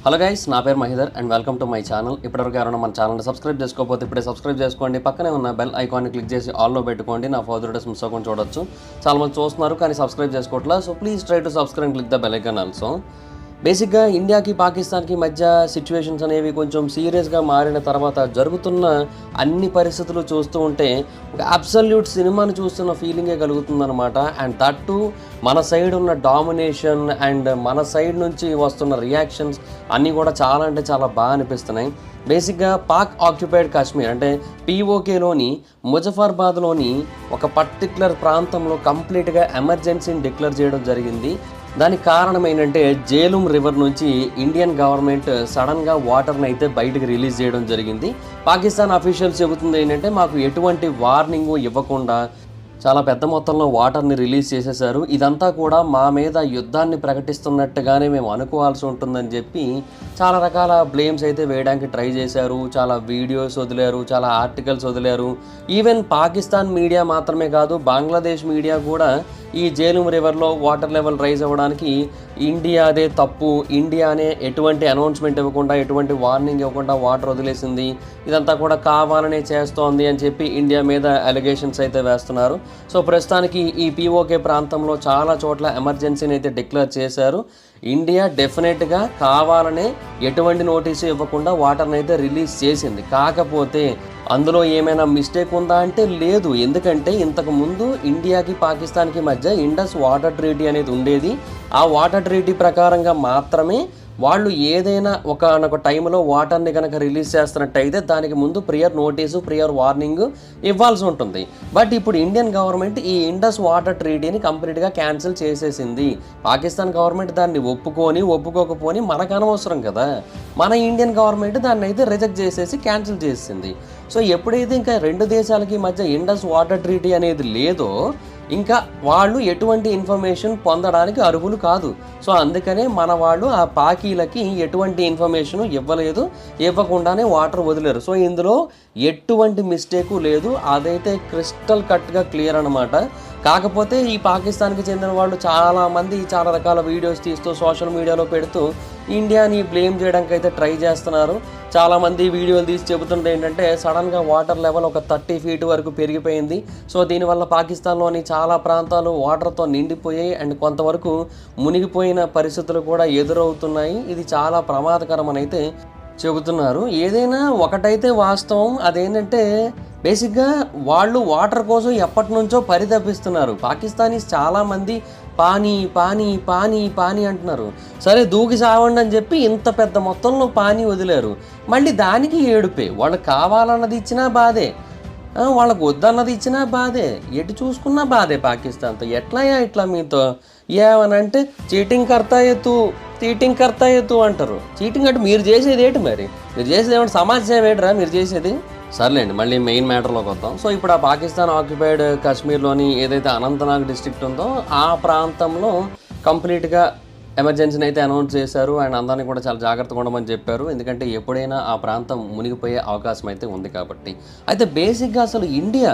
Hello guys, నా పేరు Mahidhar and welcome to my channel. ఇప్పటివరకు ఎవరైనా మన ఛానల్ని సబ్స్క్రైబ్ చేసుకోకపోతే ఇప్పుడే సబ్స్క్రైబ్ చేసుకోండి. పక్కనే ఉన్న బెల్ ఐకాన్ని క్లిక్ చేసి ఆల్లో పెట్టుకోండి. నా ఫర్దర్ వీడియోస్ మిస్ అవ్వకుండా చూడొచ్చు. చాలామంది చూస్తున్నారు కానీ సబ్స్క్రైబ్ చేసుకోవట్లేదు. So please try to subscribe and click the bell icon also. బేసిక్గా ఇండియాకి పాకిస్తాన్కి మధ్య సిచ్యువేషన్స్ అనేవి కొంచెం సీరియస్గా మారిన తర్వాత జరుగుతున్న అన్ని పరిస్థితులు చూస్తూ ఉంటే ఒక అబ్సల్యూట్ సినిమాని చూస్తున్న ఫీలింగే కలుగుతుందన్నమాట. అండ్ దట్ టు మన సైడ్ ఉన్న డామినేషన్ అండ్ మన సైడ్ నుంచి వస్తున్న రియాక్షన్స్ అన్నీ కూడా చాలా అంటే చాలా బాగా అనిపిస్తున్నాయి. బేసిక్గా పాక్ ఆక్యుపైడ్ కాశ్మీర్ అంటే పీఓకేలోని ముజఫర్బాద్లోని ఒక పర్టిక్యులర్ ప్రాంతంలో కంప్లీట్గా ఎమర్జెన్సీని డిక్లేర్ చేయడం జరిగింది. దానికి కారణం ఏంటంటే జేలుం రివర్ నుంచి ఇండియన్ గవర్నమెంట్ సడన్గా వాటర్ని అయితే బయటకు రిలీజ్ చేయడం జరిగింది. పాకిస్తాన్ అఫీషియల్స్ చెబుతుంది ఏంటంటే మాకు ఎటువంటి వార్నింగ్ ఇవ్వకుండా చాలా పెద్ద మొత్తంలో వాటర్ని రిలీజ్ చేసేశారు. ఇదంతా కూడా మా మీద యుద్ధాన్ని ప్రకటిస్తున్నట్టుగానే మేము అనుకోవాల్సి ఉంటుందని చెప్పి చాలా రకాల బ్లేమ్స్ అయితే వేయడానికి ట్రై చేశారు. చాలా వీడియోస్ వదిలారు, చాలా ఆర్టికల్స్ వదిలారు. ఈవెన్ పాకిస్తాన్ మీడియా మాత్రమే కాదు, బంగ్లాదేశ్ మీడియా కూడా ఈ జేలుం రివర్లో వాటర్ లెవెల్ రైజ్ అవ్వడానికి ఇండియాదే తప్పు, ఇండియానే ఎటువంటి అనౌన్స్మెంట్ ఇవ్వకుండా ఎటువంటి వార్నింగ్ ఇవ్వకుండా వాటర్ వదిలేసింది, ఇదంతా కూడా కావాలనే చేస్తోంది అని చెప్పి ఇండియా మీద అలిగేషన్స్ అయితే వేస్తున్నారు. సో ప్రస్తుతానికి ఈ పీఓకే ప్రాంతంలో చాలా చోట్ల ఎమర్జెన్సీని అయితే డిక్లేర్ చేశారు. ఇండియా డెఫినెట్గా కావాలనే ఎటువంటి నోటీసు ఇవ్వకుండా వాటర్ని అయితే రిలీజ్ చేసింది. కాకపోతే అందులో ఏమైనా మిస్టేక్ ఉందా అంటే లేదు. ఎందుకంటే ఇంతకు ముందు ఇండియాకి పాకిస్తాన్కి మధ్య ఇండస్ వాటర్ ట్రీటీ అనేది ఉండేది. ఆ వాటర్ ట్రీటీ ప్రకారంగా మాత్రమే వాళ్ళు ఏదైనా ఒక టైంలో వాటర్ని కనుక రిలీజ్ చేస్తున్నట్టయితే దానికి ముందు ప్రియర్ నోటీసు, ప్రియర్ వార్నింగ్ ఇవ్వాల్సి ఉంటుంది. బట్ ఇప్పుడు ఇండియన్ గవర్నమెంట్ ఈ ఇండస్ వాటర్ ట్రీటీని కంప్లీట్గా క్యాన్సిల్ చేసేసింది. పాకిస్తాన్ గవర్నమెంట్ దాన్ని ఒప్పుకోకపోని మనకు అనవసరం కదా. మన ఇండియన్ గవర్నమెంట్ దాన్ని అయితే రిజెక్ట్ చేసేసి క్యాన్సిల్ చేసింది. సో ఎప్పుడైతే ఇంకా రెండు దేశాలకి మధ్య ఇండస్ వాటర్ ట్రీటీ అనేది లేదో ఇంకా వాళ్ళు ఎటువంటి ఇన్ఫర్మేషన్ పొందడానికి అర్హులు కాదు. సో అందుకనే మన వాళ్ళు ఆ పాకీలకి ఎటువంటి ఇన్ఫర్మేషన్ ఇవ్వకుండానే వాటర్ వదిలేరు. సో ఇందులో ఎటువంటి మిస్టేకు లేదు, అదైతే క్రిస్టల్ కట్గా క్లియర్ అనమాట. కాకపోతే ఈ పాకిస్తాన్కి చెందిన వాళ్ళు చాలామంది చాలా రకాల వీడియోస్ తీస్తూ సోషల్ మీడియాలో పెడుతూ ఇండియాని బ్లేమ్ చేయడానికి అయితే ట్రై చేస్తున్నారు. చాలామంది వీడియోలు తీసి చెబుతుంటే ఏంటంటే సడన్గా వాటర్ లెవెల్ ఒక 30 feet వరకు పెరిగిపోయింది. సో దీనివల్ల పాకిస్తాన్లోని చాలా ప్రాంతాలు వాటర్తో నిండిపోయాయి అండ్ కొంతవరకు మునిగిపోయిన పరిస్థితులు కూడా ఎదురవుతున్నాయి. ఇది చాలా ప్రమాదకరమని అయితే చెబుతున్నారు. ఏదైనా ఒకటైతే వాస్తవం, అదేంటంటే బేసిక్గా వాళ్ళు వాటర్ కోసం ఎప్పటి నుంచో పరితపిస్తున్నారు. పాకిస్తానీస్ చాలామంది పానీ పానీ పానీ పానీ అంటున్నారు. సరే దూకి సావండి అని చెప్పి ఇంత పెద్ద మొత్తంలో పానీ వదిలేరు. మళ్ళీ దానికి ఏడుపే. వాళ్ళకి కావాలన్నది ఇచ్చినా బాధే, వాళ్ళకు వద్దన్నది ఇచ్చినా బాధే, ఎటు చూసుకున్నా బాధే పాకిస్తాన్తో. ఇట్లా మీతో ఏమనంటే చీటింగ్ కర్తా ఎత్తు అంటారు. చీటింగ్ అంటే మీరు చేసేది ఏంటి? మరి మీరు చేసేది ఏమంటే సమాజ సేవ ఏంటరా మీరు చేసేది? సర్లేండి, మళ్ళీ మెయిన్ మ్యాటర్లోకి వద్దాం. సో ఇప్పుడు ఆ పాకిస్తాన్ ఆక్యుపైడ్ కాశ్మీర్లోని ఏదైతే అనంతనాగ్ డిస్ట్రిక్ట్ ఉందో ఆ ప్రాంతంలో కంప్లీట్గా ఎమర్జెన్సీని అయితే అనౌన్స్ చేశారు. అండ్ అందరినీ కూడా చాలా జాగ్రత్తగా ఉండమని చెప్పారు. ఎందుకంటే ఎప్పుడైనా ఆ ప్రాంతం మునిగిపోయే అవకాశం అయితే ఉంది కాబట్టి. అయితే బేసిక్గా అసలు ఇండియా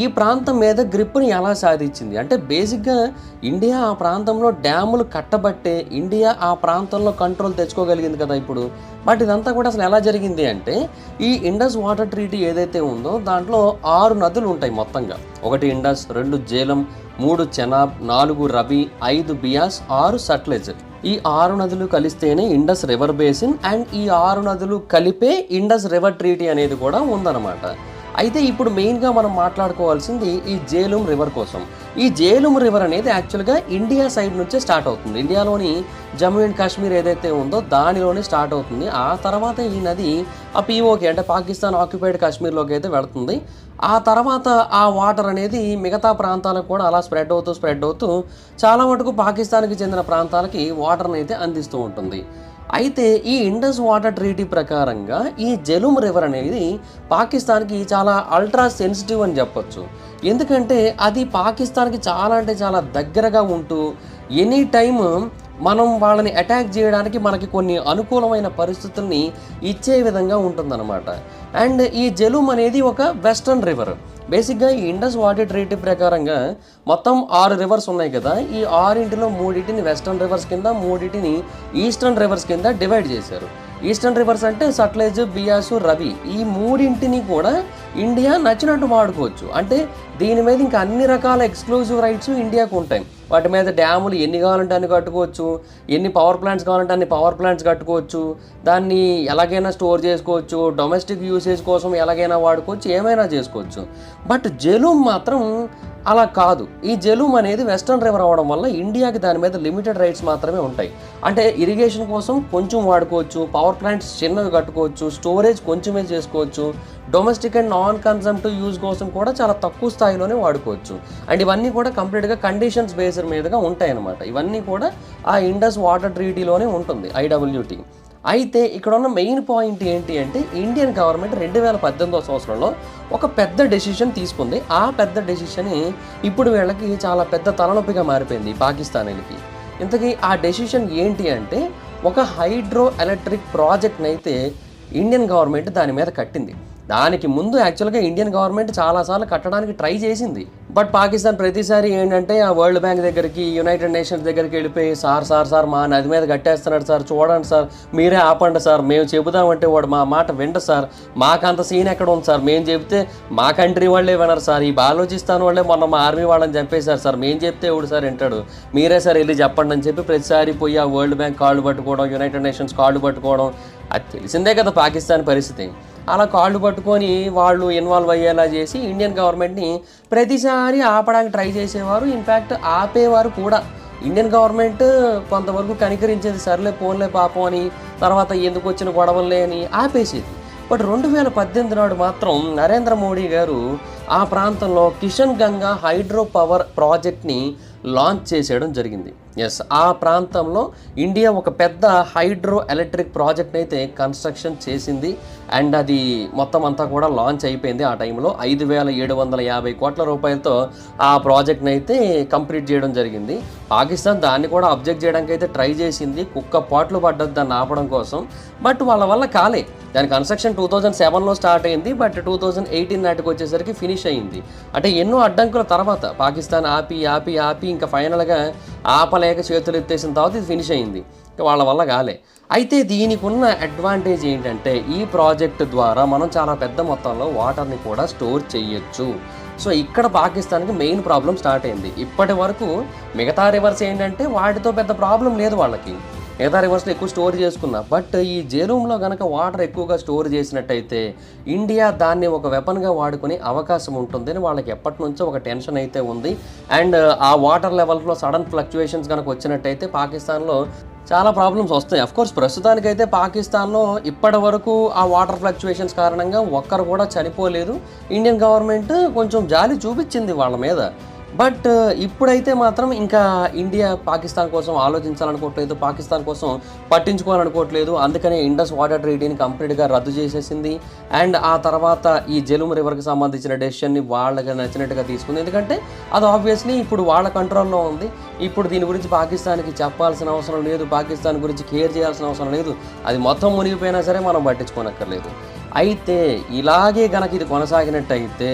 ఈ ప్రాంతం మీద గ్రిప్ని ఎలా సాధించింది అంటే బేసిక్గా ఇండియా ఆ ప్రాంతంలో డ్యాములు కట్టబట్టే ఇండియా ఆ ప్రాంతంలో కంట్రోల్ తెచ్చుకోగలిగింది కదా ఇప్పుడు. బట్ ఇదంతా కూడా అసలు ఎలా జరిగింది అంటే ఈ ఇండస్ వాటర్ ట్రీటీ ఏదైతే ఉందో దాంట్లో 6 నదులు ఉంటాయి మొత్తంగా. 1 ఇండస్, 2 జేలం, 3 చెనాబ్, 4 రబీ, 5 బియాస్, 6 సట్లెజ్. ఈ 6 నదులు కలిస్తేనే ఇండస్ రివర్ బేసిన్ అండ్ ఈ 6 నదులు కలిపే ఇండస్ రివర్ ట్రీటీ అనేది కూడా ఉందన్నమాట. అయితే ఇప్పుడు మెయిన్గా మనం మాట్లాడుకోవాల్సింది ఈ జేలుం రివర్ కోసం. ఈ జేలుం రివర్ అనేది యాక్చువల్గా ఇండియా సైడ్ నుంచే స్టార్ట్ అవుతుంది. ఇండియాలోని జమ్మూ అండ్ కాశ్మీర్ ఏదైతే ఉందో దానిలోనే స్టార్ట్ అవుతుంది. ఆ తర్వాత ఈ నది ఆ పీఓకే అంటే పాకిస్తాన్ ఆక్యుపైడ్ కాశ్మీర్లోకి అయితే వెళుతుంది. ఆ తర్వాత ఆ వాటర్ అనేది మిగతా ప్రాంతాలకు కూడా అలా స్ప్రెడ్ అవుతూ చాలా మటుకు పాకిస్తాన్కి చెందిన ప్రాంతాలకి వాటర్ని అయితే అందిస్తూ ఉంటుంది. అయితే ఈ ఇండస్ వాటర్ ట్రీటీ ప్రకారంగా ఈ జెలుం రివర్ అనేది పాకిస్తాన్కి చాలా అల్ట్రా సెన్సిటివ్ అని చెప్పొచ్చు. ఎందుకంటే అది పాకిస్తాన్కి చాలా అంటే చాలా దగ్గరగా ఉంటూ ఎనీ టైమ్ మనం వాళ్ళని అటాక్ చేయడానికి మనకి కొన్ని అనుకూలమైన పరిస్థితుల్ని ఇచ్చే విధంగా ఉంటుందన్నమాట. అండ్ ఈ జెలుమ్ అనేది ఒక వెస్టర్న్ రివర్. బేసిక్గా ఈ ఇండస్ వాటర్ ట్రీటీ ప్రకారంగా మొత్తం 6 రివర్స్ ఉన్నాయి కదా. ఈ 6 3 వెస్టర్న్ రివర్స్ కింద, 3 ఈస్టర్న్ రివర్స్ కింద డివైడ్ చేశారు. ఈస్టర్న్ రివర్స్ అంటే సట్లెజ్, బియాసు, రవి. ఈ 3 కూడా ఇండియా నచ్చినట్టు వాడుకోవచ్చు. అంటే దీని మీద ఇంకా అన్ని రకాల ఎక్స్క్లూజివ్ రైట్స్ ఇండియాకు ఉంటాయి. వాటి మీద డ్యాములు ఎన్ని కావాలంటే అన్ని కట్టుకోవచ్చు, ఎన్ని పవర్ ప్లాంట్స్ కావాలంటే అన్ని పవర్ ప్లాంట్స్ కట్టుకోవచ్చు, దాన్ని ఎలాగైనా స్టోర్ చేసుకోవచ్చు, డొమెస్టిక్ యూసేజ్ కోసం ఎలాగైనా వాడుకోవచ్చు, ఏమైనా చేసుకోవచ్చు. బట్ జెలుమ్ మాత్రం అలా కాదు. ఈ జెలుమ్ అనేది వెస్టర్న్ రివర్ అవ్వడం వల్ల ఇండియాకి దాని మీద లిమిటెడ్ రైట్స్ మాత్రమే ఉంటాయి. అంటే ఇరిగేషన్ కోసం కొంచెం వాడుకోవచ్చు, పవర్ ప్లాంట్స్ చిన్నవి కట్టుకోవచ్చు, స్టోరేజ్ కొంచెమే చేసుకోవచ్చు, డొమెస్టిక్ అండ్ నాన్ కన్సంప్టివ్ యూజ్ కోసం కూడా చాలా తక్కువ స్థాయిలోనే వాడుకోవచ్చు. అండ్ ఇవన్నీ కూడా కంప్లీట్గా కండిషన్స్ బేస్డ్ మీదుగా ఉంటాయి అన్నమాట. ఇవన్నీ కూడా ఆ ఇండస్ వాటర్ ట్రీటీలోనే ఉంటుంది, IWT. అయితే ఇక్కడ ఉన్న మెయిన్ పాయింట్ ఏంటి అంటే ఇండియన్ గవర్నమెంట్ 2018వ సంవత్సరంలో ఒక పెద్ద డెసిషన్ తీసుకుంది. ఆ పెద్ద డెసిషన్ ఇప్పుడు వీళ్ళకి చాలా పెద్ద తలనొప్పిగా మారిపోయింది పాకిస్తానీలకి. ఇంతకీ ఆ డెసిషన్ ఏంటి అంటే ఒక హైడ్రో ఎలక్ట్రిక్ ప్రాజెక్ట్ని అయితే ఇండియన్ గవర్నమెంట్ దాని మీద కట్టింది. దానికి ముందు యాక్చువల్గా ఇండియన్ గవర్నమెంట్ చాలాసార్లు కట్టడానికి ట్రై చేసింది. బట్ పాకిస్తాన్ ప్రతిసారి ఏంటంటే ఆ వరల్డ్ బ్యాంక్ దగ్గరికి, యునైటెడ్ నేషన్స్ దగ్గరికి వెళ్ళిపోయి సార్ మా నది మీద కట్టేస్తున్నాడు సార్, చూడండి సార్, మీరే ఆపండి సార్, మేము చెబుదామంటే వాడు మా మాట వింట సార్, మాకంత సీన్ ఎక్కడ ఉంది సార్, మేము చెబితే మా కంట్రీ వాళ్ళే వినరు సార్, ఈ బాలోచిస్తాన్ వాళ్ళే మొన్న మా ఆర్మీ వాళ్ళని చంపేశారు సార్, మేము చెప్తే ఎవడు సార్ వింటాడు, మీరే సార్ వెళ్ళి చెప్పండి అని చెప్పి ప్రతిసారి పోయి ఆ వరల్డ్ బ్యాంక్ కాళ్ళు పట్టుకోవడం, యునైటెడ్ నేషన్స్ కాళ్ళు పట్టుకోవడం. అది తెలిసిందే కదా పాకిస్తాన్ పరిస్థితి. అలా కాళ్ళు పట్టుకొని వాళ్ళు ఇన్వాల్వ్ అయ్యేలా చేసి ఇండియన్ గవర్నమెంట్ని ప్రతిసారి ఆపడానికి ట్రై చేసేవారు. ఇన్ఫ్యాక్ట్ ఆపేవారు కూడా. ఇండియన్ గవర్నమెంట్ కొంతవరకు కనికరించేది, సర్లే పోన్లే పాపం అని, తర్వాత ఎందుకు వచ్చిన గొడవలే అని ఆపేసేది. బట్ 2018 నాడు మాత్రం నరేంద్ర మోడీ గారు ఆ ప్రాంతంలో కిషన్ గంగా హైడ్రో పవర్ ప్రాజెక్ట్ని లాంచ్ చేసేయడం జరిగింది. ఎస్, ఆ ప్రాంతంలో ఇండియా ఒక పెద్ద హైడ్రో ఎలక్ట్రిక్ ప్రాజెక్ట్ని అయితే కన్స్ట్రక్షన్ చేసింది. అండ్ అది మొత్తం అంతా కూడా లాంచ్ అయిపోయింది. ఆ టైంలో 5,750 కోట్ల రూపాయలతో ఆ ప్రాజెక్ట్ని అయితే కంప్లీట్ చేయడం జరిగింది. పాకిస్తాన్ దాన్ని కూడా అబ్జెక్ట్ చేయడానికి అయితే ట్రై చేసింది, కుక్క పాట్లు పడ్డది దాన్ని ఆపడం కోసం. బట్ వాళ్ళ వల్ల కాలే. దాని కన్స్ట్రక్షన్ 2007లో స్టార్ట్ అయింది, బట్ 2018 నాటికి వచ్చేసరికి ఫినిష్ అయింది. అంటే ఎన్నో అడ్డంకుల తర్వాత పాకిస్తాన్ ఆపి ఇంకా ఫైనల్గా ఆపలేక చేతులు ఎత్తేసిన తర్వాత ఇది ఫినిష్ అయింది. వాళ్ళ వల్ల కాలే. అయితే దీనికి ఉన్న అడ్వాంటేజ్ ఏంటంటే ఈ ప్రాజెక్ట్ ద్వారా మనం చాలా పెద్ద మొత్తంలో వాటర్ని కూడా స్టోర్ చేయొచ్చు. సో ఇక్కడ పాకిస్తాన్కి మెయిన్ ప్రాబ్లం స్టార్ట్ అయింది. ఇప్పటి వరకు మిగతా రివర్స్ ఏంటంటే వాటితో పెద్ద ప్రాబ్లం లేదు వాళ్ళకి, మిగతా రివర్స్లో ఎక్కువ స్టోర్ చేసుకున్నా. బట్ ఈ జెరూమ్లో కనుక వాటర్ ఎక్కువగా స్టోర్ చేసినట్టయితే ఇండియా దాన్ని ఒక వెపన్గా వాడుకునే అవకాశం ఉంటుందని వాళ్ళకి ఎప్పటి నుంచో ఒక టెన్షన్ అయితే ఉంది. అండ్ ఆ వాటర్ లెవెల్స్లో సడన్ ఫ్లక్చువేషన్స్ కనుక వచ్చినట్టయితే పాకిస్తాన్లో చాలా ప్రాబ్లమ్స్ వస్తాయి. అఫ్కోర్స్ ప్రస్తుతానికైతే పాకిస్తాన్లో ఇప్పటి వరకు ఆ వాటర్ ఫ్లక్చువేషన్స్ కారణంగా ఒక్కరు కూడా చనిపోలేదు. ఇండియన్ గవర్నమెంట్ కొంచెం జాలి చూపించింది వాళ్ళ మీద. బట్ ఇప్పుడైతే మాత్రం ఇంకా ఇండియా పాకిస్తాన్ కోసం ఆలోచించాలనుకోవట్లేదు, పాకిస్తాన్ కోసం పట్టించుకోవాలనుకోవట్లేదు. అందుకనే ఇండస్ వాటర్ ట్రీటీని కంప్లీట్గా రద్దు చేసేసింది. అండ్ ఆ తర్వాత ఈ జెలుమ్ రివర్కి సంబంధించిన డెసిషన్ని వాళ్ళకి నచ్చినట్టుగా తీసుకుంది. ఎందుకంటే అది ఆబ్వియస్లీ ఇప్పుడు వాళ్ళ కంట్రోల్లో ఉంది. ఇప్పుడు దీని గురించి పాకిస్తాన్కి చెప్పాల్సిన అవసరం లేదు, పాకిస్తాన్ గురించి కేర్ చేయాల్సిన అవసరం లేదు. అది మొత్తం మునిగిపోయినా సరే మనం పట్టించుకోనక్కర్లేదు. అయితే ఇలాగే కనుక ఇది కొనసాగినట్టయితే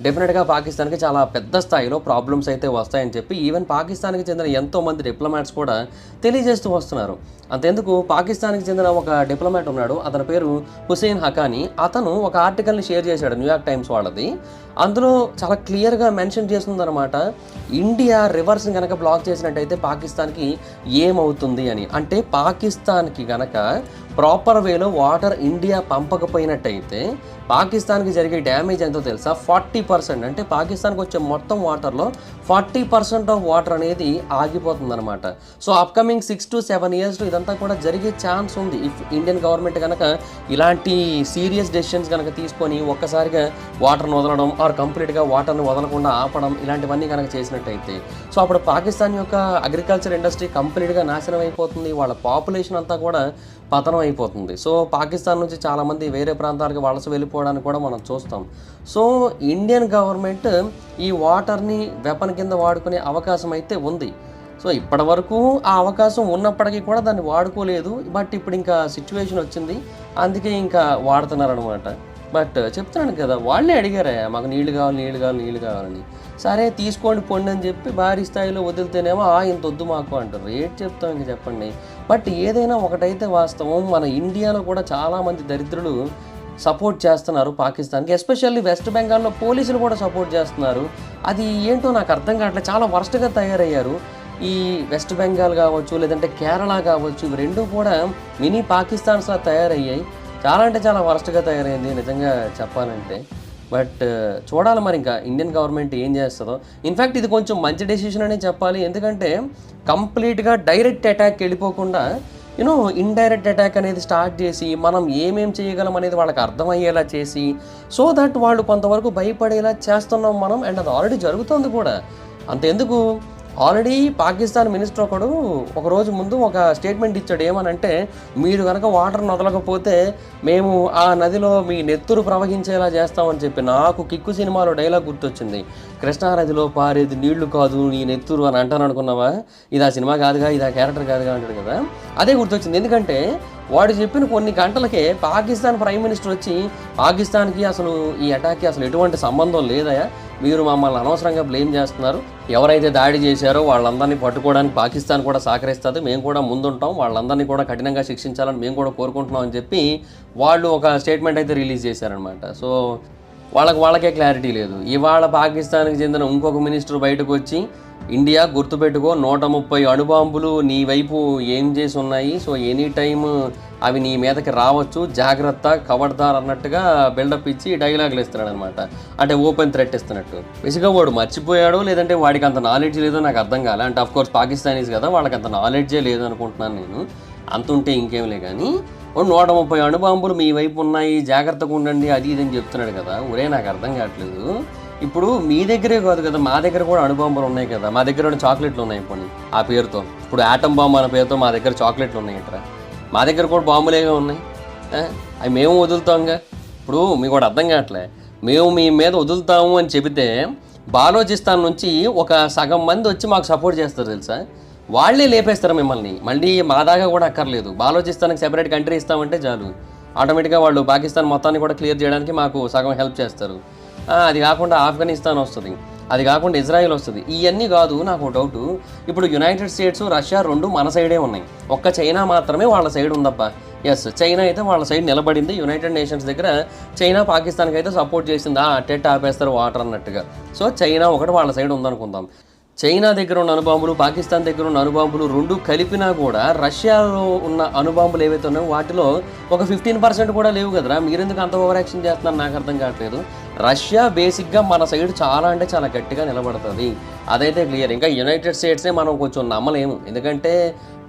డెఫినెట్గా పాకిస్తాన్కి చాలా పెద్ద స్థాయిలో ప్రాబ్లమ్స్ అయితే వస్తాయని చెప్పి ఈవెన్ పాకిస్తాన్కి చెందిన ఎంతోమంది డిప్లొమాట్స్ కూడా తెలియజేస్తూ వస్తున్నారు. అంతెందుకు, పాకిస్తాన్కి చెందిన ఒక డిప్లొమాట్ ఉన్నాడు, అతని పేరు హుసేన్ హకానీ. అతను ఒక ఆర్టికల్ని షేర్ చేశాడు, న్యూయార్క్ టైమ్స్ వాళ్ళది. అందులో చాలా క్లియర్గా మెన్షన్ చేస్తుందన్నమాట, ఇండియా రివర్స్ని కనుక బ్లాక్ చేసినట్టయితే పాకిస్తాన్కి ఏమవుతుంది అని. అంటే పాకిస్తాన్కి కనుక ప్రాపర్ వేలో వాటర్ ఇండియా పంపకపోయినట్టయితే పాకిస్తాన్కి జరిగే డ్యామేజ్ ఎంతో తెలుసా? 40%. అంటే పాకిస్తాన్కి వచ్చే మొత్తం వాటర్లో 40% ఆఫ్ వాటర్ అనేది ఆగిపోతుందన్నమాట. సో అప్కమింగ్ 6 to 7 years ఇదంతా కూడా జరిగే ఛాన్స్ ఉంది. ఇఫ్ ఇండియన్ గవర్నమెంట్ కనుక ఇలాంటి సీరియస్ డెసిషన్స్ కనుక తీసుకొని ఒక్కసారిగా వాటర్ని వదలడం ఆర్ కంప్లీట్గా వాటర్ని వదలకుండా ఆపడం ఇలాంటివన్నీ కనుక చేసినట్టయితే సో అప్పుడు పాకిస్తాన్ యొక్క అగ్రికల్చర్ ఇండస్ట్రీ కంప్లీట్గా నాశనం అయిపోతుంది. వాళ్ళ పాపులేషన్ అంతా కూడా పతనం అయిపోతుంది. సో పాకిస్తాన్ నుంచి చాలామంది వేరే ప్రాంతాలకు వలస వెళ్ళిపోవడానికి కూడా మనం చూస్తాం. సో ఇండియన్ గవర్నమెంట్ ఈ వాటర్ని వెపన్ కింద వాడుకునే అవకాశం అయితే ఉంది. సో ఇప్పటివరకు ఆ అవకాశం ఉన్నప్పటికీ కూడా దాన్ని వాడుకోలేదు. బట్ ఇప్పుడు ఇంకా సిచ్యువేషన్ వచ్చింది, అందుకే ఇంకా వాడుతున్నారనమాట. బట్ చెప్తున్నాను కదా, వాళ్ళే అడిగారా మాకు నీళ్ళు కావాలి నీళ్ళు కావాలి నీళ్ళు కావాలని. సరే తీసుకోండి పొండి అని చెప్పి భారీ స్థాయిలో వదిలితేనేమో ఇంత వద్దు మాకు అంటారు. రేట్ చెప్తాం ఇంక చెప్పండి. బట్ ఏదైనా ఒకటైతే వాస్తవం, మన ఇండియాలో కూడా చాలామంది దరిద్రులు సపోర్ట్ చేస్తున్నారు పాకిస్తాన్కి. ఎస్పెషల్లీ వెస్ట్ బెంగాల్లో పోలీసులు కూడా సపోర్ట్ చేస్తున్నారు. అది ఏంటో నాకు అర్థం కావట్లేదు. చాలా వర్స్ట్గా తయారయ్యారు. ఈ వెస్ట్ బెంగాల్ కావచ్చు, లేదంటే కేరళ కావచ్చు, ఇవి రెండు కూడా మినీ పాకిస్తాన్స్లా తయారయ్యాయి. చాలా అంటే చాలా వరస్ట్గా తయారైంది నిజంగా చెప్పాలంటే. బట్ చూడాలి మరి ఇంకా ఇండియన్ గవర్నమెంట్ ఏం చేస్తుందో. ఇన్ఫ్యాక్ట్ ఇది కొంచెం మంచి డెసిషన్ అనే చెప్పాలి. ఎందుకంటే కంప్లీట్గా డైరెక్ట్ అటాక్ వెళ్ళిపోకుండా ఇండైరెక్ట్ అటాక్ అనేది స్టార్ట్ చేసి మనం ఏమేం చేయగలం అనేది వాళ్ళకి అర్థమయ్యేలా చేసి, సో దట్ వాళ్ళు కొంతవరకు భయపడేలా చేస్తున్నాం మనం. అండ్ అది ఆల్రెడీ జరుగుతుంది కూడా. అంతెందుకు, ఆల్రెడీ పాకిస్తాన్ మినిస్టర్ ఒక రోజు ముందు ఒక స్టేట్మెంట్ ఇచ్చాడు. ఏమనంటే, మీరు కనుక వాటర్ని వదలకపోతే మేము ఆ నదిలో మీ నెత్తురు ప్రవహించేలా చేస్తామని చెప్పి. నాకు కిక్కు సినిమాలో డైలాగ్ గుర్తొచ్చింది, కృష్ణానదిలో పారేది నీళ్లు కాదు నీ నెత్తురు అని అంటాను అనుకున్నావా? ఇది ఆ సినిమా కాదుగా, ఇది ఆ క్యారెక్టర్ కాదుగా అంటాడు కదా, అదే గుర్తొచ్చింది. ఎందుకంటే వాడు చెప్పిన కొన్ని గంటలకే పాకిస్తాన్ ప్రైమ్ మినిస్టర్ వచ్చి, పాకిస్తాన్కి అసలు ఈ అటాక్కి అసలు ఎటువంటి సంబంధం లేదయా, మీరు మమ్మల్ని అనవసరంగా బ్లేమ్ చేస్తున్నారు, ఎవరైతే దాడి చేశారో వాళ్ళందరినీ పట్టుకోవడానికి పాకిస్తాన్ కూడా సహకరిస్తుంది, మేము కూడా ముందుంటాం, వాళ్ళందరినీ కూడా కఠినంగా శిక్షించాలని మేము కూడా కోరుకుంటున్నాం అని చెప్పి వాళ్ళు ఒక స్టేట్మెంట్ అయితే రిలీజ్ చేశారనమాట. సో వాళ్ళకే క్లారిటీ లేదు. ఇవాళ పాకిస్తాన్కి చెందిన ఇంకొక మినిస్టర్ బయటకు వచ్చి, ఇండియా గుర్తుపెట్టుకో 130 అణుబాంబులు నీ వైపు ఏం చేసి ఉన్నాయి, సో ఎనీ టైమ్ అవి నీ మీదకి రావచ్చు, జాగ్రత్త, ఖబర్దార్ అన్నట్టుగా బిల్డప్ ఇచ్చి డైలాగులు ఇస్తున్నాడు అనమాట. అంటే ఓపెన్ థ్రెట్ ఇస్తున్నట్టు. బేసిక్గా వాడు మర్చిపోయాడో లేదంటే వాడికి అంత నాలెడ్జ్ లేదో నాకు అర్థం కాలే. అంటే అఫ్కోర్స్ పాకిస్తానీస్ కదా, వాళ్ళకి అంత నాలెడ్జే లేదు అనుకుంటున్నాను నేను. అంత ఉంటే ఇంకేంలే కానీ 130 అణుబాంబులు మీ వైపు ఉన్నాయి, జాగ్రత్తగా ఉండండి, అది ఇది అని చెప్తున్నాడు కదా. ఒరే నాకు అర్థం కావట్లేదు. ఇప్పుడు మీ దగ్గరే కాదు కదా, మా దగ్గర కూడా అణుబాంబులు ఉన్నాయి కదా. మా దగ్గర చాక్లెట్లు ఉన్నాయి ఇప్పుడు ఆ పేరుతో. ఇప్పుడు ఆటమ్ బాంబు అనే పేరుతో మా దగ్గర చాక్లెట్లు ఉన్నాయి ఇట్రా. మా దగ్గర కూడా బాంబులేగా ఉన్నాయి, అవి మేము వదులుతాంగా. ఇప్పుడు మీకు కూడా అర్థం కావట్లే. మేము మీ మీద వదులుతాము అని చెబితే బాలోచిస్తాన్ నుంచి ఒక సగం మంది వచ్చి మాకు సపోర్ట్ చేస్తారు తెలుసా. వాళ్ళే లేపేస్తారు మిమ్మల్ని, మళ్ళీ మా దాకా కూడా అక్కర్లేదు. బాలోచిస్తాన్కి సెపరేట్ కంట్రీ ఇస్తామంటే చాలు, ఆటోమేటిక్గా వాళ్ళు పాకిస్తాన్ మొత్తాన్ని కూడా క్లియర్ చేయడానికి మాకు సగం హెల్ప్ చేస్తారు. అది కాకుండా ఆఫ్ఘనిస్తాన్ వస్తుంది, అది కాకుండా ఇజ్రాయిల్ వస్తుంది. ఇవన్నీ కాదు నాకు డౌటు. ఇప్పుడు యునైటెడ్ స్టేట్స్, రష్యా రెండు మన సైడే ఉన్నాయి, ఒక్క చైనా మాత్రమే వాళ్ళ సైడ్ ఉందప్ప. ఎస్, చైనా అయితే వాళ్ళ సైడ్ నిలబడింది. యునైటెడ్ నేషన్స్ దగ్గర చైనా పాకిస్తాన్కి అయితే సపోర్ట్ చేసింది, అట్టెట్ ఆపేస్తారు వాటర్ అన్నట్టుగా. సో చైనా ఒకటి వాళ్ళ సైడ్ ఉందనుకుందాం. చైనా దగ్గర ఉన్న అణుబాంబులు, పాకిస్తాన్ దగ్గర ఉన్న అణుబాంబులు రెండు కలిపినా కూడా రష్యాలో ఉన్న అణుబాంబులు ఏవైతే ఉన్నాయో వాటిలో ఒక 15% కూడా లేవు కదరా. మీరెందుకు అంత ఓవర్ యాక్షన్ చేస్తున్నారు నాకు అర్థం కావట్లేదు. రష్యా బేసిక్గా మన సైడ్ చాలా అంటే చాలా గట్టిగా నిలబడుతుంది, అదైతే క్లియర్. ఇంకా యునైటెడ్ స్టేట్స్నే మనం కొంచెం నమ్మలేము, ఎందుకంటే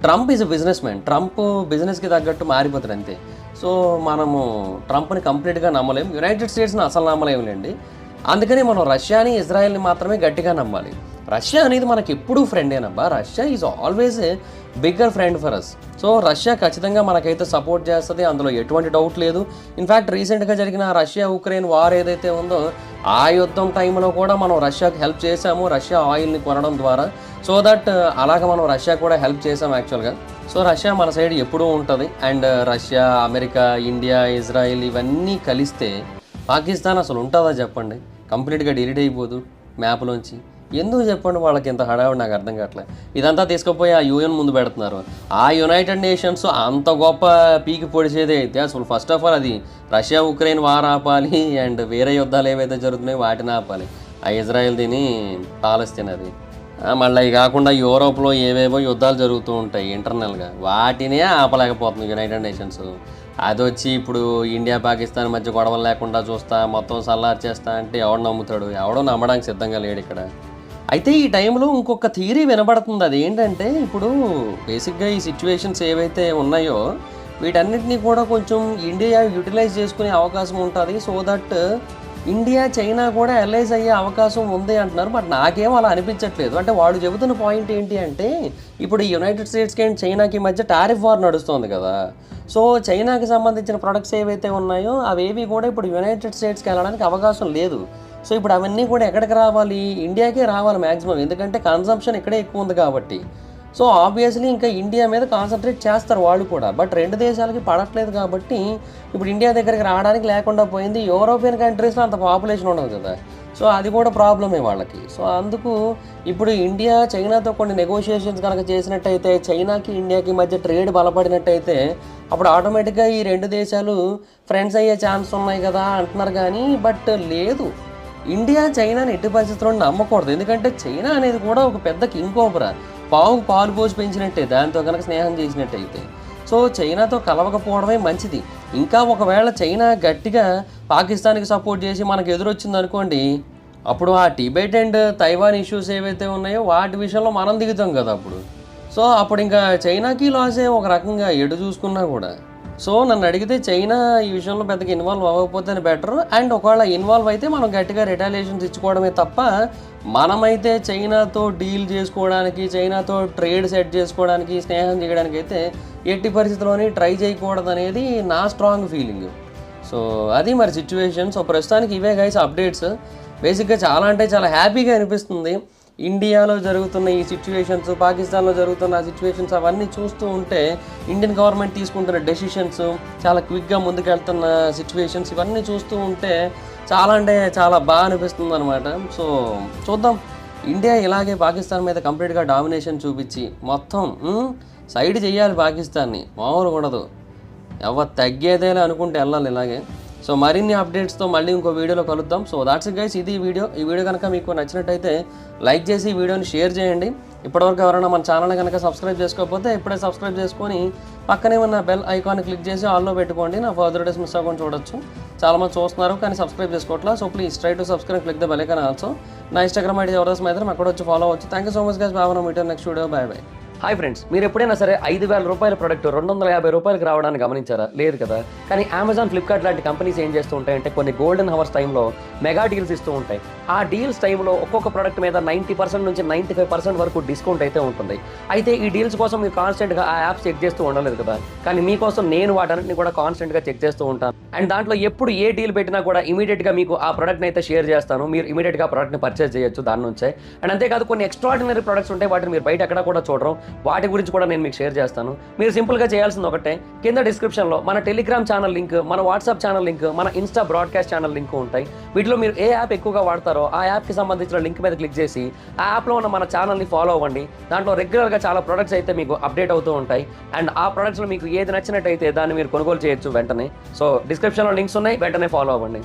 Trump is business man. Trump బిజినెస్కి తగ్గట్టు మారిపోతాడు అంతే. సో మనము ట్రంప్ని కంప్లీట్గా నమ్మలేము, యునైటెడ్ స్టేట్స్ని అసలు నమ్మలేములేండి. అందుకని మనం రష్యాని, ఇజ్రాయెల్ని మాత్రమే గట్టిగా నమ్మాలి. రష్యా అనేది మనకి ఎప్పుడూ ఫ్రెండేనబ్బా. Russia is always a bigger friend for us. So Russia ఖచ్చితంగా మనకైతే సపోర్ట్ చేస్తుంది, అందులో ఎటువంటి డౌట్ లేదు. ఇన్ఫ్యాక్ట్ రీసెంట్గా జరిగిన రష్యా ఉక్రెయిన్ వార్ ఏదైతే ఉందో ఆ యుద్ధం టైంలో కూడా మనం రష్యాకి హెల్ప్ చేసాము, రష్యా ఆయిల్ని కొనడం ద్వారా. సో దట్ అలాగ మనం రష్యా కూడా హెల్ప్ చేసాం యాక్చువల్గా. సో రష్యా మన సైడ్ ఎప్పుడూ ఉంటుంది. And Russia, America, India, Israel ఇవన్నీ కలిస్తే పాకిస్తాన్ అసలు ఉంటుందా చెప్పండి? కంప్లీట్గా డిలీట్ అయిపోదు మ్యాప్లోంచి. ఎందుకు చెప్పండి వాళ్ళకి ఇంత హడావుడి? నాకు అర్థం కావట్లేదు. ఇదంతా తీసుకుపోయి ఆ యూఎన్ ముందు పెడుతున్నారు. ఆ యునైటెడ్ నేషన్స్ అంత గొప్ప పీకి పొడిచేదే అయితే అసలు ఫస్ట్ ఆఫ్ ఆల్ అది రష్యా ఉక్రెయిన్ వార్ ఆపాలి, అండ్ వేరే యుద్ధాలు ఏవైతే జరుగుతున్నాయో వాటిని ఆపాలి. ఆ ఇజ్రాయెల్ దీని, పాలస్తీన్ అది. మళ్ళీ అవి కాకుండా యూరోప్లో ఏవేవో యుద్ధాలు జరుగుతూ ఉంటాయి ఇంటర్నల్గా, వాటినే ఆపలేకపోతుంది యునైటెడ్ నేషన్స్. అది వచ్చి ఇప్పుడు ఇండియా పాకిస్తాన్ మధ్య గొడవలు లేకుండా చూస్తా, మొత్తం సల్లార్ చేస్తా అంటే ఎవడు నమ్ముతాడు? ఎవడో నమ్మడానికి సిద్ధంగా లేడు ఇక్కడ. అయితే ఈ టైంలో ఇంకొక థియరీ వినబడుతుంది. అది ఏంటంటే, ఇప్పుడు బేసిక్గా ఈ సిచ్యువేషన్స్ ఏవైతే ఉన్నాయో వీటన్నిటినీ కూడా కొంచెం ఇండియా యూటిలైజ్ చేసుకునే అవకాశం ఉంటుంది. సో దట్ ఇండియా, చైనా కూడా అలైజ్ అయ్యే అవకాశం ఉంది అంటున్నారు. బట్ నాకేం అలా అనిపించట్లేదు. అంటే వాడు చెబుతున్న పాయింట్ ఏంటి అంటే, ఇప్పుడు ఈ యునైటెడ్ స్టేట్స్కి అండ్ చైనాకి మధ్య టారిఫ్ వార్ నడుస్తుంది కదా. సో చైనాకి సంబంధించిన ప్రొడక్ట్స్ ఏవైతే ఉన్నాయో అవేవి కూడా ఇప్పుడు యునైటెడ్ స్టేట్స్కి వెళ్ళడానికి అవకాశం లేదు. సో ఇప్పుడు అవన్నీ కూడా ఎక్కడికి రావాలి, ఇండియాకే రావాలి మ్యాక్సిమం, ఎందుకంటే కన్సంప్షన్ ఇక్కడే ఎక్కువ ఉంది కాబట్టి. సో ఆబ్వియస్లీ ఇంకా ఇండియా మీద కాన్సన్ట్రేట్ చేస్తారు వాళ్ళు కూడా. బట్ రెండు దేశాలకి పడట్లేదు కాబట్టి ఇప్పుడు ఇండియా దగ్గరికి రావడానికి లేకుండా పోయింది. యూరోపియన్ కంట్రీస్లో అంత పాపులేషన్ ఉండదు కదా, సో అది కూడా ప్రాబ్లమే వాళ్ళకి. సో అందుకు ఇప్పుడు ఇండియా చైనాతో కొన్ని నెగోషియేషన్స్ కనుక చేసినట్టయితే, చైనాకి ఇండియాకి మధ్య ట్రేడ్ బలపడినట్టయితే అప్పుడు ఆటోమేటిక్గా ఈ రెండు దేశాలు ఫ్రెండ్స్ అయ్యే ఛాన్స్ ఉన్నాయి కదా అంటున్నారు. కానీ బట్ లేదు, ఇండియా చైనాని ఎట్టి పరిస్థితుల్లో నమ్మకూడదు. ఎందుకంటే చైనా అనేది కూడా ఒక పెద్ద కింగ్ కోబ్రా, పావుకు పాలు పోసి పెంచినట్టే దాంతో కనుక స్నేహం చేసినట్టయితే. సో చైనాతో కలవకపోవడమే మంచిది. ఇంకా ఒకవేళ చైనా గట్టిగా పాకిస్తాన్కి సపోర్ట్ చేసి మనకు ఎదురొచ్చింది అనుకోండి, అప్పుడు ఆ టిబెట్ అండ్ తైవాన్ ఇష్యూస్ ఏవైతే ఉన్నాయో వాటి విషయంలో మనం దిగుతాం కదా అప్పుడు. సో అప్పుడు ఇంకా చైనాకి లాసే ఒక రకంగా ఎటు చూసుకున్నా కూడా. సో నన్ను అడిగితే చైనా ఈ విషయంలో పెద్దగా ఇన్వాల్వ్ అవ్వకపోతేనే బెటర్. అండ్ ఒకవేళ ఇన్వాల్వ్ అయితే మనం గట్టిగా రిటాలియేషన్స్ ఇచ్చుకోవడమే తప్ప మనమైతే చైనాతో డీల్ చేసుకోవడానికి, చైనాతో ట్రేడ్ సెట్ చేసుకోవడానికి, స్నేహం చేయడానికి అయితే ఎట్టి పరిస్థితుల్లోని ట్రై చేయకూడదు అనేది నా స్ట్రాంగ్ ఫీలింగ్. సో అది మరి సిచ్యువేషన్. సో ప్రస్తుతానికి ఇవే గైస్ అప్డేట్స్. బేసిక్గా చాలా అంటే చాలా హ్యాపీగా అనిపిస్తుంది. ఇండియాలో జరుగుతున్న ఈ సిచ్యువేషన్స్, పాకిస్తాన్లో జరుగుతున్న సిచ్యువేషన్స్ అవన్నీ చూస్తూ ఉంటే, ఇండియన్ గవర్నమెంట్ తీసుకుంటున్న డెసిషన్స్, చాలా క్విక్గా ముందుకెళ్తున్న సిచ్యువేషన్స్ ఇవన్నీ చూస్తూ ఉంటే చాలా అంటే చాలా బాగా అనిపిస్తుంది అనమాట. సో చూద్దాం, ఇండియా ఇలాగే పాకిస్తాన్ మీద కంప్లీట్గా డామినేషన్ చూపించి మొత్తం సైడ్ చేయాలి పాకిస్తాన్ని, మామూలు ఉండదు. ఎవరు తగ్గేదేలే అనుకుంటే వెళ్ళాలి ఇలాగే. సో మరిన్ని అప్డేట్స్తో మళ్ళీ ఇంకో వీడియోలో కలుద్దాం. సో దాట్స్ ఇట్ గైస్, ఇది ఈ వీడియో కనుక మీకు నచ్చినట్టయితే లైక్ చేసి ఈ వీడియోని షేర్ చేయండి. ఇప్పటివరకు ఎవరైనా మన ఛానల్ని కనుక సబ్స్క్రైబ్ చేసుకోకపోతే ఇప్పుడే సబ్స్క్రైబ్ చేసుకొని పక్కనే ఉన్న బెల్ ఐకాన్ క్లిక్ చేసి ఆల్లో పెట్టుకోండి. నా ఫర్దర్ డేస్ మిస్ అవ్వకుండా చూడొచ్చు. చాలామంది చూస్తున్నారు కానీ సబ్స్క్రైబ్ చేసుకోవట్లా. So please try to subscribe, click the bell icon also. నా ఇన్స్టాగ్రామ్ ఐడి ఎవరైనా మాత్రం అక్కడ వచ్చి ఫాలో అవ్వచ్చు. Thank you so much guys. బాగా మీటర్ next video. Bye bye. Hi friends, మీరు ఎప్పుడైనా సరే 5,000 రూపాయల ప్రోడక్ట్ 250 రూపాయలకి రావడానికి గమనించారా? లేదు కదా. కానీ అమెజాన్, ఫ్లిప్కార్ట్ లాంటి కంపెనీస్ ఏం చేస్తూ ఉంటాయంటే కొన్ని గోల్డెన్ హవర్స్ టైంలో మెగా డీల్స్ ఇస్తూ ఉంటాయి. ఆ డీల్స్ టైంలో ఒక్కొక్క ప్రోడక్ట్ మీద 90% నుంచి 95% వరకు డిస్కౌంట్ అయితే ఉంటుంది. అయితే ఈ డీల్స్ కోసం మీరు కాన్స్టెంట్గా ఆ యాప్స్ చెక్ చేస్తూ ఉండలేదు కదా, కానీ మీకోసం నేను వాటన్నిటిని కూడా కాన్స్టెంట్గా చెక్ చేస్తూ ఉంటాను. అండ్ దాంట్లో ఎప్పుడు ఏ డీల్ పెట్టినా కూడా ఇమీడియట్గా మీకు ఆ ప్రోడక్ట్ని అయితే షేర్ చేస్తాను. మీరు ఇమీడియట్గా ఆ ప్రోడక్ట్ని పర్చేస్ చేయొచ్చు దాని నుంచే. అండ్ అంతేకాదు కొన్ని ఎక్స్ట్రాడినరీ ప్రొడక్ట్స్ ఉంటాయి, వాటిని మీరు బయట ఎక్కడ కూడా చూడరు. వాటి గురించి కూడా నేను మీకు షేర్ చేస్తాను. మీరు సింపుల్గా చేయాల్సింది ఒకటే, కింద డిస్క్రిప్షన్లో మన టెలిగ్రామ్ ఛానల్ లింక్, మన వాట్సాప్ ఛానల్ లింక్, మన ఇన్స్టా బ్రాడ్కాస్ట్ ఛానల్ లింక్ ఉంటాయి. వీటిలో మీరు ఏ యాప్ ఎక్కువగా వాడతారో ఆ యాప్కి సంబంధించిన లింక్ మీద క్లిక్ చేసి ఆ యాప్లో ఉన్న మన ఛానల్ని ఫాలో అవ్వండి. దాంట్లో రెగ్యులర్గా చాలా ప్రొడక్ట్స్ అయితే మీకు అప్డేట్ అవుతూ ఉంటాయి. అండ్ ఆ ప్రొడక్ట్స్లో మీకు ఏది నచ్చినట్టయితే దాన్ని మీరు కొనుగోలు చేయొచ్చు వెంటనే. సో డిస్క్రిప్షన్లో లింక్స్ ఉన్నాయి, వెంటనే ఫాలో అవ్వండి.